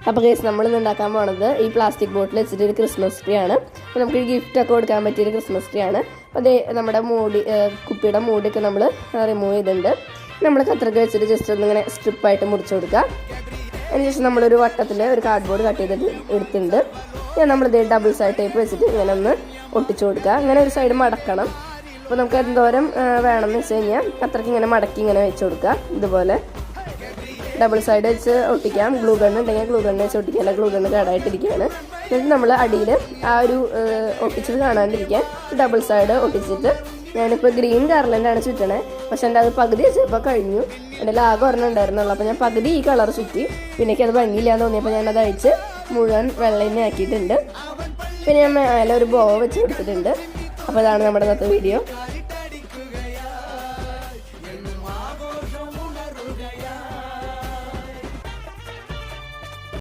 അപ്പോൾ ഗൈസ് നമ്മളിന്ന് ഉണ്ടാക്കാൻ പോണത് ഈ പ്ലാസ്റ്റിക് ബോട്ടിൽ വെച്ചിട്ട് ഒരു ക്രിസ്മസ് ട്രീ ആണ്. അപ്പോൾ നമുക്ക് ഗിഫ്റ്റ് ഒക്കെ കൊടുക്കാൻ പറ്റിയൊരു ക്രിസ്മസ് ട്രീ ആണ്. അപ്പോൾ അതേ നമ്മുടെ കുപ്പിയുടെ മൂടിയൊക്കെ നമ്മൾ റിമൂവ് ചെയ്തിട്ടുണ്ട്. നമ്മൾ കത്രിക വെച്ചിട്ട് ജസ്റ്റ് ഒന്നിങ്ങനെ സ്ട്രിപ്പായിട്ട് മുറിച്ച് കൊടുക്കുക. അതിനുശേഷം നമ്മളൊരു വട്ടത്തിൽ ഒരു കാർഡ്ബോർഡ് കട്ട് ചെയ്തിട്ട് എടുത്തിട്ടുണ്ട്. നമ്മളിത് ഡബിൾ സൈഡ് ടേപ്പ് വെച്ചിട്ട് ഇങ്ങനെ ഒന്ന് ഒട്ടിച്ചു കൊടുക്കുക. അങ്ങനെ ഒരു സൈഡ് മടക്കണം. അപ്പോൾ നമുക്ക് എന്തോരം വേണമെന്ന് വെച്ച് കഴിഞ്ഞാൽ അത്രയ്ക്ക് ഇങ്ങനെ മടക്കി ഇങ്ങനെ വെച്ച് കൊടുക്കുക. ഇതുപോലെ ഡബിൾ സൈഡ് വെച്ച് ഒട്ടിക്കാം. ഗ്ലൂ ഗണ്ണ് ഉണ്ടെങ്കിൽ ഗ്ലൂ ഗണ്ണ് വെച്ച് ഒട്ടിക്കാം. അല്ല ഗ്ലൂ ഗണ്ണ് കേടായിട്ടിരിക്കുകയാണ്. എന്നിട്ട് നമ്മൾ അടിയിൽ ആ ഒരു ഒട്ടിച്ചത് കാണാണ്ടിരിക്കാൻ ഡബിൾ സൈഡ് ഒട്ടിച്ചിട്ട് ഞാനിപ്പോൾ ഗ്രീൻ ഗാർലൻഡാണ് ചുറ്റണേ. പക്ഷെ എൻ്റെ അത് പകുതി വെച്ചപ്പോൾ കഴിഞ്ഞു. എൻ്റെ ലാഗ് ഒരെണ്ണം ഉണ്ടായിരുന്നുള്ളൂ. അപ്പോൾ ഞാൻ പകുതി ഈ കളർ ചുറ്റി. പിന്നെ അത് ഭംഗിയില്ലാന്ന് തോന്നിയപ്പോൾ ഞാനത് അഴിച്ച് മുഴുവൻ വെള്ളനെ ആക്കിയിട്ടുണ്ട്. പിന്നെ ഞാൻ മേലെ ഒരു ബോ വെച്ച് കൊടുത്തിട്ടുണ്ട്. അപ്പോൾ ഇതാണ് നമ്മുടെ ഇന്നത്തെ വീഡിയോ.